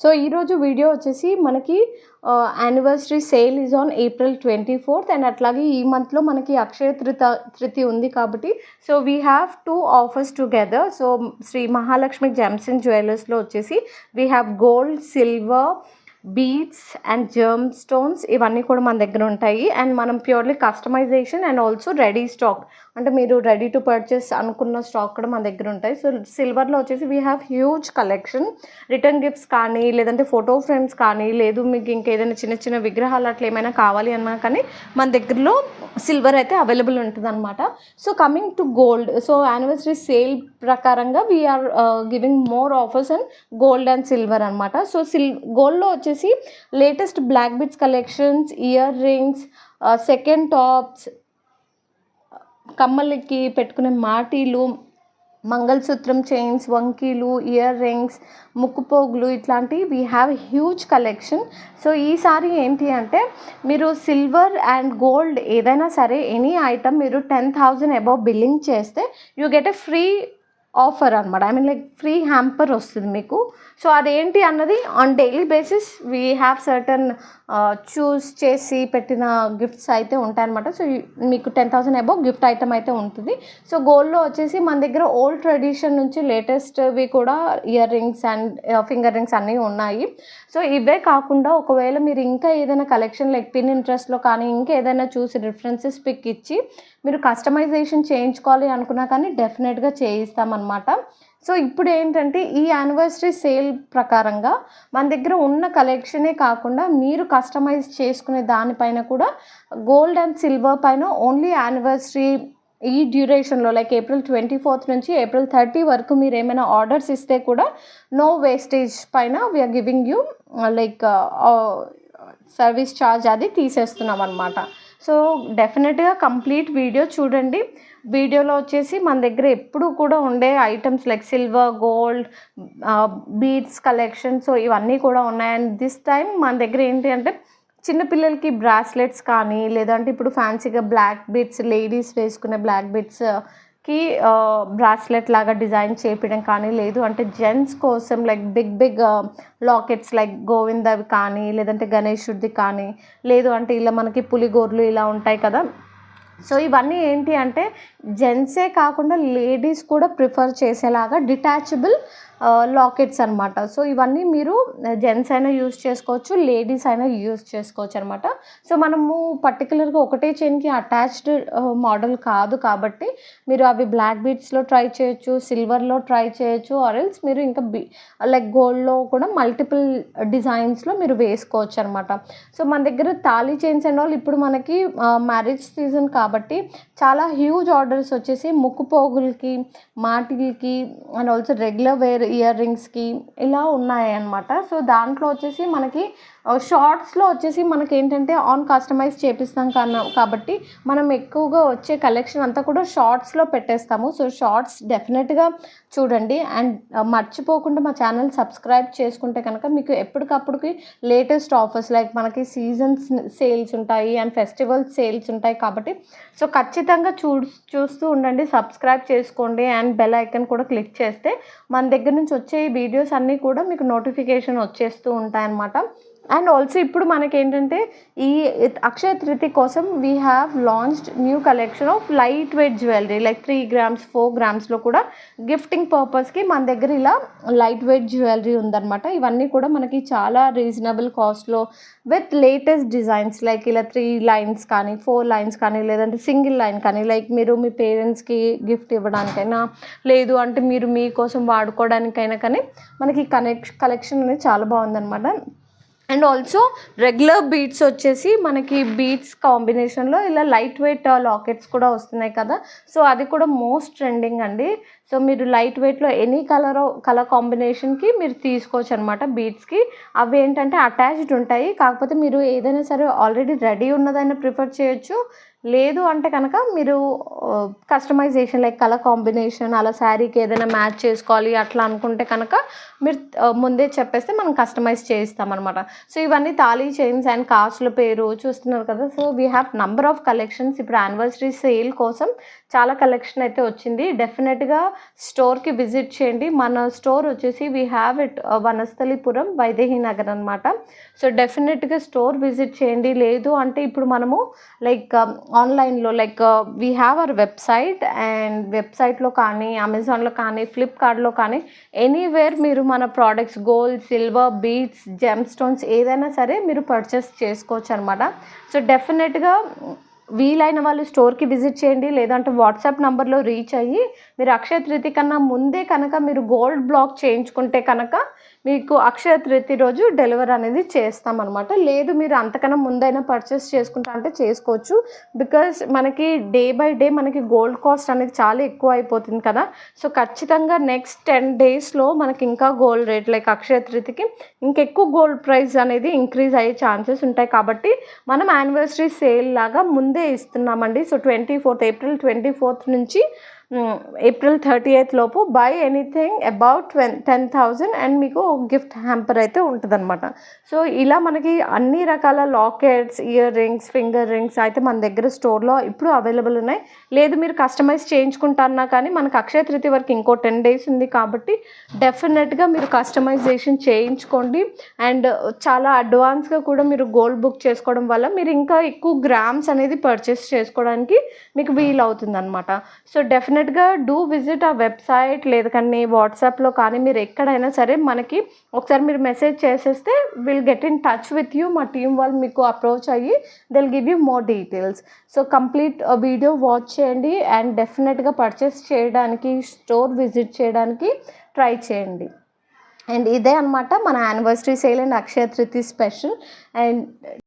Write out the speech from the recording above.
So ఈరోజు video వచ్చేసి మనకి anniversary sale is on April 24th and అట్లాగే ఈ మంత్లో మనకి అక్షయ తృతీయ ఉంది కాబట్టి so we have 2 offers together. So Shri Mahalakshmi gems and జ్యువెలర్స్లో వచ్చేసి we have gold, silver, beads and gem stones ఇవన్నీ కూడా మన దగ్గర ఉంటాయి. అండ్ మనం purely customization and also ready stock, అంటే మీరు రెడీ టు పర్చేస్ అనుకున్న స్టాక్ కూడా మన దగ్గర ఉంటాయి. సో సిల్వర్లో వచ్చేసి we have huge collection. Return gifts కానీ, లేదంటే ఫోటో ఫ్రేమ్స్ కానీ, లేదు మీకు ఇంకేదైనా చిన్న చిన్న విగ్రహాలు అట్లా ఏమైనా కావాలి అన్నా కానీ మన దగ్గరలో సిల్వర్ అయితే అవైలబుల్ ఉంటుంది అనమాట. So coming to gold, so anniversary sale ప్రకారంగా we are giving more offers and gold and silver అనమాట. సో గోల్డ్లో వచ్చేసి latest black beads collections, ear rings, second tops, కమ్మలకి పెట్టుకునే మాటీలు, మంగళసూత్రం చైన్స్, వంకీలు, ఇయర్ రింగ్స్, ముక్కుపోగులు ఇట్లాంటివి we have huge collection. So ఈసారి ఏంటి అంటే మీరు సిల్వర్ అండ్ గోల్డ్ ఏదైనా సరే ఎనీ ఐటమ్ మీరు 10,000 అబవ్ బిల్లింగ్ చేస్తే you get a free offer అనమాట. I mean like free hamper వస్తుంది మీకు. సో అదేంటి అన్నది on daily basis we have certain choose చేసి పెట్టిన గిఫ్ట్స్ అయితే ఉంటాయన్నమాట. సో మీకు 10,000 అబవ్ గిఫ్ట్ ఐటమ్ అయితే ఉంటుంది. సో గోల్డ్లో వచ్చేసి మన దగ్గర ఓల్డ్ ట్రెడిషన్ నుంచి లేటెస్ట్వి కూడా ear rings and finger rings అన్నీ ఉన్నాయి. సో ఇవే కాకుండా ఒకవేళ మీరు ఇంకా ఏదైనా కలెక్షన్ లైక్ పిన్ ఇంట్రెస్ట్లో కానీ ఇంకా ఏదైనా చూసి రిఫరెన్సెస్ పిక్ ఇచ్చి మీరు కస్టమైజేషన్ చేయించుకోవాలి అనుకున్నా కానీ డెఫినెట్గా చేయిస్తామన్నమాట. సో ఇప్పుడు ఏంటంటే ఈ యానివర్సరీ సేల్ ప్రకారంగా మన దగ్గర ఉన్న కలెక్షనే కాకుండా మీరు కస్టమైజ్ చేసుకునే దానిపైన కూడా గోల్డ్ అండ్ సిల్వర్ పైన ఓన్లీ యానివర్సరీ ఈ డ్యూరేషన్లో లైక్ April 24th నుంచి April 30 వరకు మీరు ఏమైనా ఆర్డర్స్ ఇస్తే కూడా నో వేస్టేజ్ పైన we are giving you like service charge అది తీసేస్తున్నాం అనమాట. సో డెఫినెట్గా కంప్లీట్ వీడియో చూడండి. వీడియోలో వచ్చేసి మన దగ్గర ఎప్పుడు కూడా ఉండే items like silver, gold, beads collection, so ఇవన్నీ కూడా ఉన్నాయి. అండ్ దిస్ టైం మన దగ్గర ఏంటి అంటే చిన్నపిల్లలకి బ్రాస్లెట్స్ కానీ, లేదంటే ఇప్పుడు ఫ్యాన్సీగా బ్లాక్ బీడ్స్, లేడీస్ వేసుకునే బ్లాక్ బీడ్స్కి బ్రాస్లెట్ లాగా డిజైన్ చేపించడం కానీ, లేదు అంటే జెంట్స్ కోసం లైక్ బిగ్ లాకెట్స్ లైక్ గోవిందవి కానీ, లేదంటే గణేశుడిది కానీ, లేదు అంటే ఇలా మనకి పులిగోర్లు ఇలా ఉంటాయి కదా. సో ఇవన్నీ ఏంటి అంటే జెంట్సే కాకుండా లేడీస్ కూడా ప్రిఫర్ చేసేలాగా డిటాచబుల్ లాకెట్స్ అనమాట. సో ఇవన్నీ మీరు జెంట్స్ అయినా యూజ్ చేసుకోవచ్చు, లేడీస్ అయినా యూజ్ చేసుకోవచ్చు అనమాట. సో మనము పర్టికులర్గా ఒకటే చైన్కి అటాచ్డ్ మోడల్ కాదు కాబట్టి మీరు అవి బ్లాక్ బీడ్స్లో ట్రై చేయొచ్చు, సిల్వర్లో ట్రై చేయొచ్చు, ఆరెల్స్ మీరు ఇంకా లైక్ గోల్డ్లో కూడా మల్టిపుల్ డిజైన్స్లో మీరు వేసుకోవచ్చు అనమాట. సో మన దగ్గర తాళీ చైన్స్ అండ్ ఆల్ ఇప్పుడు మనకి మ్యారేజ్ సీజన్ కాబట్టి చాలా హ్యూజ్ ఆర్డర్స్ వచ్చేసి ముక్కుపోగులకి, మాటిల్కి and also regular wear ear రింగ్స్కి ఇలా ఉన్నాయి అన్నమాట. సో దాంట్లో వచ్చేసి మనకి షార్ట్స్లో వచ్చేసి మనకి ఏంటంటే ఆన్ కస్టమైజ్ చేపిస్తాం కాబట్టి మనం ఎక్కువగా వచ్చే కలెక్షన్ అంతా కూడా షార్ట్స్లో పెట్టేస్తాము. సో షార్ట్స్ డెఫినెట్గా చూడండి అండ్ మర్చిపోకుండా మా ఛానల్ సబ్స్క్రైబ్ చేసుకుంటే కనుక మీకు ఎప్పటికప్పుడుకి లేటెస్ట్ ఆఫర్స్ లైక్ మనకి సీజన్స్ సేల్స్ ఉంటాయి అండ్ ఫెస్టివల్ సేల్స్ ఉంటాయి కాబట్టి సో ఖచ్చితంగా చూస్తూ ఉండండి, సబ్స్క్రైబ్ చేసుకోండి అండ్ బెల్ ఐకాన్ కూడా క్లిక్ చేస్తే మన దగ్గర నుంచి వచ్చే వీడియోస్ అన్నీ కూడా మీకు నోటిఫికేషన్ వచ్చేస్తూ ఉంటాయన్నమాట. అండ్ ఆల్సో ఇప్పుడు మనకి ఏంటంటే ఈ అక్షయ తృతీయ కోసం we have launched new collection of light weight jewellery like 3 grams 4 grams కూడా గిఫ్టింగ్ పర్పస్కి మన దగ్గర ఇలా లైట్ వెయిట్ జ్యువెలరీ ఉందన్నమాట. ఇవన్నీ కూడా మనకి చాలా రీజనబుల్ కాస్ట్లో విత్ లేటెస్ట్ డిజైన్స్ లైక్ ఇలా 3 lines కానీ 4 lines కానీ, లేదంటే సింగిల్ లైన్ కానీ, లైక్ మీరు మీ పేరెంట్స్కి గిఫ్ట్ ఇవ్వడానికైనా, లేదు అంటే మీరు మీకోసం వాడుకోవడానికైనా కానీ మనకి కలెక్షన్ అనేది చాలా బాగుందన్నమాట. అండ్ ఆల్సో రెగ్యులర్ బీడ్స్ వచ్చేసి మనకి బీడ్స్ కాంబినేషన్లో ఇలా లైట్ వెయిట్ లాకెట్స్ కూడా వస్తున్నాయి కదా. సో అది కూడా మోస్ట్ ట్రెండింగ్ అండి. సో మీరు లైట్ వెయిట్లో ఎనీ కలర్ కాంబినేషన్కి మీరు తీసుకోవచ్చు అనమాట. బీడ్స్కి అవి ఏంటంటే అటాచ్డ్ ఉంటాయి, కాకపోతే మీరు ఏదైనా సరే ఆల్రెడీ రెడీ ఉన్నదైనా ప్రిఫర్ చేయొచ్చు, లేదు అంటే కనుక మీరు కస్టమైజేషన్ లైక్ కలర్ కాంబినేషన్ అలా శారీకి ఏదైనా మ్యాచ్ చేసుకోవాలి అట్లా అనుకుంటే కనుక మీరు ముందే చెప్పేస్తే మనం కస్టమైజ్ చేయిస్తామన్నమాట. సో ఇవన్నీ తాళీ చైన్స్ అండ్ కాస్ట్ల పేరు చూస్తున్నారు కదా. So we have number of collections ఇప్పుడు యానివర్సరీ సేల్ కోసం చాలా కలెక్షన్ అయితే వచ్చింది. డెఫినెట్గా స్టోర్కి విజిట్ చేయండి. మన స్టోర్ వచ్చేసి we have it Vanasthalipuram Vaidehi Nagar అనమాట. సో డెఫినెట్గా స్టోర్ విజిట్ చేయండి. లేదు అంటే ఇప్పుడు మనము లైక్ ఆన్లైన్లో like we have our website, and వెబ్సైట్లో కానీ అమెజాన్లో కానీ ఫ్లిప్కార్ట్లో కానీ ఎనీవేర్ మీరు మన products gold, silver, beads, gem stones ఏదైనా సరే మీరు పర్చేస్ చేసుకోవచ్చు అనమాట. సో డెఫినెట్గా వీలైన వాళ్ళు స్టోర్కి విజిట్ చేయండి. లేదంటే వాట్సాప్ నెంబర్లో రీచ్ అయ్యి మీరు అక్షయ తృతీయ కన్నా ముందే కనుక మీరు గోల్డ్ బ్లాక్ చేయించుకుంటే కనుక మీకు అక్షయ తృతీయ రోజు డెలివరీ అనేది చేస్తామన్నమాట. లేదు మీరు అంతకన్నా ముందైనా పర్చేస్ చేసుకుంటా అంటే చేసుకోవచ్చు. బికాజ్ మనకి డే బై డే మనకి గోల్డ్ కాస్ట్ అనేది చాలా ఎక్కువ అయిపోతుంది కదా. సో ఖచ్చితంగా నెక్స్ట్ 10 డేస్లో మనకి ఇంకా గోల్డ్ రేట్ లైక్ అక్షయ తృతీయకి ఇంకెక్కువ గోల్డ్ ప్రైస్ అనేది ఇంక్రీజ్ అయ్యే ఛాన్సెస్ ఉంటాయి. కాబట్టి మనం యానివర్సరీ సేల్ లాగా ముందే ఇస్తున్నామండి. సో 24th ఏప్రిల్ 24th నుంచి ఏప్రిల్ 30th లోపు బై ఎనీథింగ్ అబౌట్ 10,000 అండ్ మీకు గిఫ్ట్ హ్యాంపర్ అయితే ఉంటుందన్నమాట. సో ఇలా మనకి అన్ని రకాల lockets, ear rings, finger rings అయితే మన దగ్గర స్టోర్లో ఇప్పుడు అవైలబుల్ ఉన్నాయి. లేదు మీరు కస్టమైజ్ చేయించుకుంటారన్నా కానీ మనకు అక్షయ తృతీయ వరకు ఇంకో 10 days ఉంది కాబట్టి డెఫినెట్గా మీరు కస్టమైజేషన్ చేయించుకోండి. అండ్ చాలా అడ్వాన్స్గా కూడా మీరు గోల్డ్ బుక్ చేసుకోవడం వల్ల మీరు ఇంకా ఎక్కువ గ్రామ్స్ అనేది పర్చేస్ చేసుకోవడానికి మీకు వీలవుతుంది అనమాట. సో డెఫినెట్గా డూ విజిట్ ఆ వెబ్సైట్, లేదు కానీ వాట్సాప్లో కానీ మీరు ఎక్కడైనా సరే మనకి ఒకసారి మీరు మెసేజ్ చేసేస్తే will get in touch with you. మా టీం వాళ్ళు మీకు అప్రోచ్ అయ్యి they'll give you more details. So complete video watch చేయండి అండ్ డెఫినెట్గా పర్చేస్ చేయడానికి, స్టోర్ విజిట్ చేయడానికి ట్రై చేయండి. అండ్ ఇదే అనమాట మన anniversary sale and Akshaya Tritiya special. And